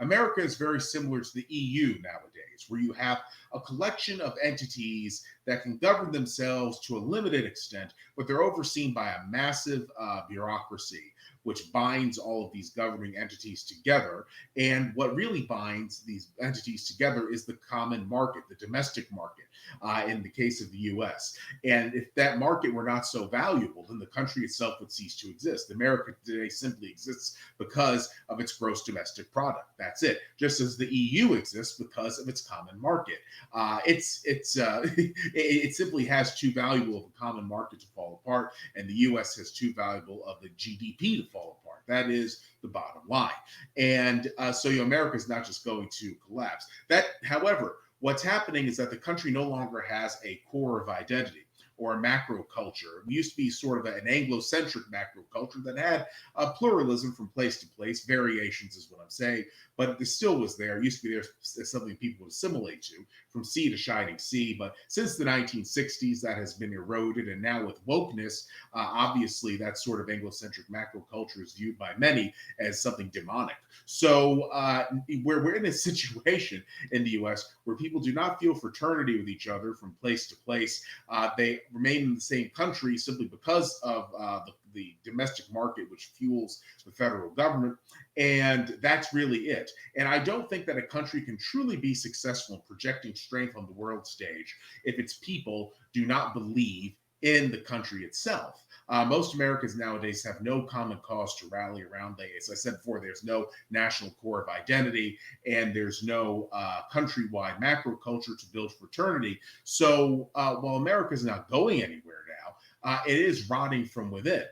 America is very similar to the EU nowadays, where you have a collection of entities that can govern themselves to a limited extent, but they're overseen by a massive bureaucracy, which binds all of these governing entities together. And what really binds these entities together is the common market, the domestic market, in the case of the US. And if that market were not so valuable, then the country itself would cease to exist. America today simply exists because of its gross domestic product. That's it. Just as the EU exists because of its common market. It simply has too valuable of a common market to fall apart, and the U.S. has too valuable of the GDP to fall apart. That is the bottom line. And America is not just going to collapse. However, what's happening is that the country no longer has a core of identity or a macro culture. It used to be sort of an Anglo-centric macro culture that had a pluralism from place to place, variations is what I'm saying, but it still was there. It used to be there as something people would assimilate to, from sea to shining sea. But since the 1960s, that has been eroded. And now with wokeness, obviously that sort of Anglo-centric macro culture is viewed by many as something demonic. So we're in a situation in the US where people do not feel fraternity with each other from place to place. They remain in the same country simply because of the domestic market, which fuels the federal government. And that's really it. And I don't think that a country can truly be successful in projecting strength on the world stage if its people do not believe in the country itself. Most Americans nowadays have no common cause to rally around. As I said before, there's no national core of identity, and there's no countrywide macro culture to build fraternity. So while America is not going anywhere now, it is rotting from within.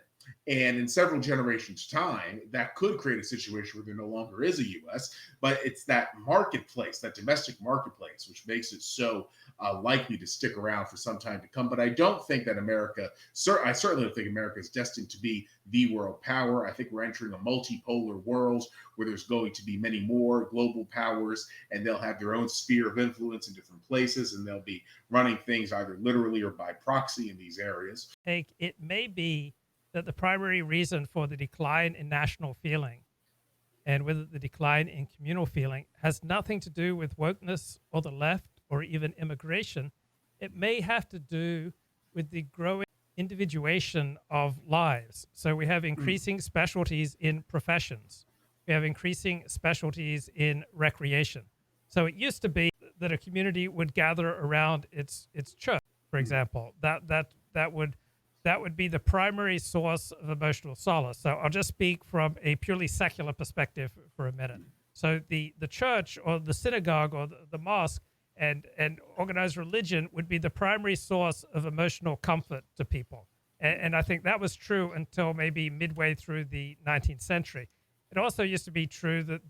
And in several generations' time, that could create a situation where there no longer is a US, but it's that marketplace, that domestic marketplace, which makes it so likely to stick around for some time to come. But I don't think that I certainly don't think America is destined to be the world power. I think we're entering a multipolar world where there's going to be many more global powers, and they'll have their own sphere of influence in different places, and they'll be running things either literally or by proxy in these areas. It may be that the primary reason for the decline in national feeling and with the decline in communal feeling has nothing to do with wokeness or the left or even immigration. It may have to do with the growing individuation of lives. So we have increasing specialties in professions. We have increasing specialties in recreation. So it used to be that a community would gather around its church, for example. That would be the primary source of emotional solace. So I'll just speak from a purely secular perspective for a minute. So the church or the synagogue or the mosque and organized religion would be the primary source of emotional comfort to people. And I think that was true until maybe midway through the 19th century. It also used to be true that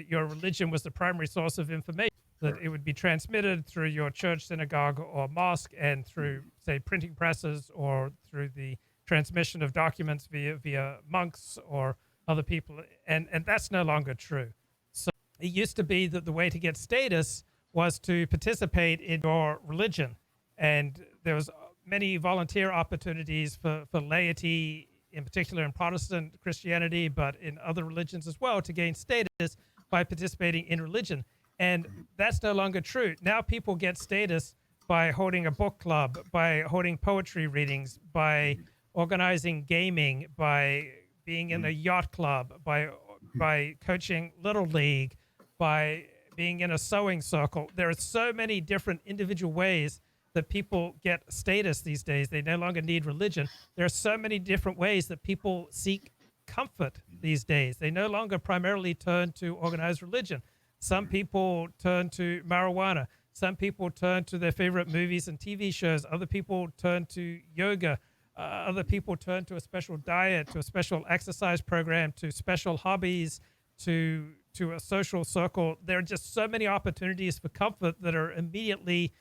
your religion was the primary source of information, that it would be transmitted through your church, synagogue, or mosque, and through, say, printing presses, or through the transmission of documents via monks or other people. And that's no longer true. So it used to be that the way to get status was to participate in your religion. And there was many volunteer opportunities for laity, in particular in Protestant Christianity, but in other religions as well, to gain status by participating in religion. And that's no longer true. Now people get status by holding a book club, by holding poetry readings, by organizing gaming, by being in a yacht club, by coaching Little League, by being in a sewing circle. There are so many different individual ways that people get status these days. They no longer need religion. There are so many different ways that people seek comfort these days. They no longer primarily turn to organized religion. Some people turn to marijuana. Some people turn to their favorite movies and TV shows. Other people turn to yoga. Other people turn to a special diet, to a special exercise program, to special hobbies, to a social circle. There are just so many opportunities for comfort that are immediately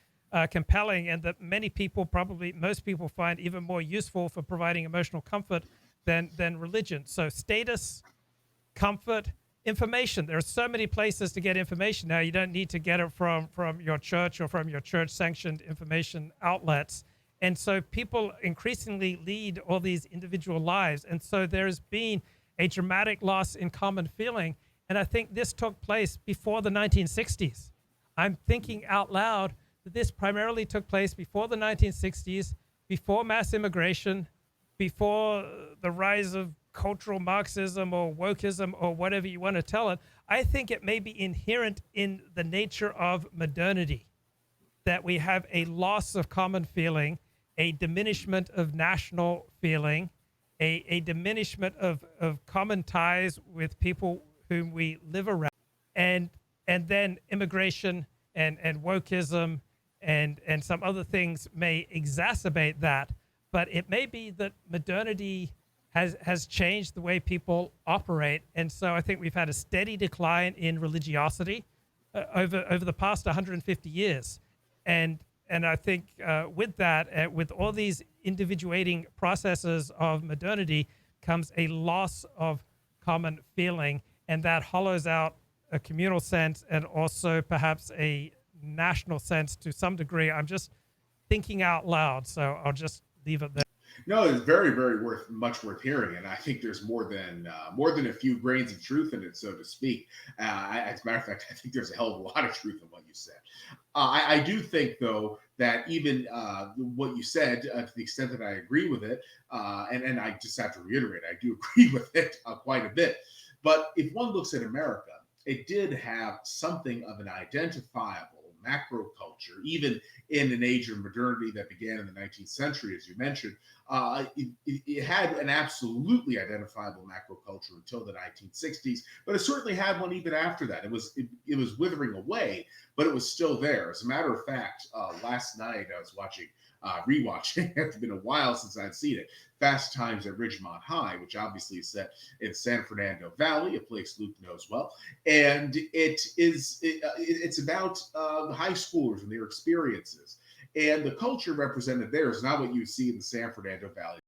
compelling, and that many people, probably most people, find even more useful for providing emotional comfort than religion. So status, comfort, information. There are so many places to get information now. You don't need to get it from your church or from your church-sanctioned information outlets. And so people increasingly lead all these individual lives. And so there's been a dramatic loss in common feeling. And I think this took place before the 1960s. I'm thinking out loud that this primarily took place before the 1960s, before mass immigration, before the rise of cultural Marxism or wokeism or whatever you want to tell it. I think it may be inherent in the nature of modernity that we have a loss of common feeling, a diminishment of national feeling, a diminishment of common ties with people whom we live around, and and then immigration and wokeism and some other things may exacerbate that. But it may be that modernity has changed the way people operate, and so I think we've had a steady decline in religiosity over the past 150 years, and I think with that, with all these individuating processes of modernity, comes a loss of common feeling, and that hollows out a communal sense and also perhaps a national sense to some degree. I'm just thinking out loud, so I'll just leave it there. No, it's very, very much worth hearing, and I think there's more than a few grains of truth in it, so to speak. As a matter of fact, I think there's a hell of a lot of truth in what you said. I do think, though, that even what you said, to the extent that I agree with it, and I just have to reiterate, I do agree with it quite a bit. But if one looks at America, it did have something of an identifiable macro culture, even in an age of modernity that began in the 19th century, as you mentioned. It had an absolutely identifiable macro culture until the 1960s, but it certainly had one even after that. It was withering away, but it was still there. As a matter of fact, last night I was rewatching. It's been a while since I'd seen it. Fast Times at Ridgemont High, which obviously is set in San Fernando Valley, a place Luke knows well, and it's about the high schoolers and their experiences. And the culture represented there is not what you see in the San Fernando Valley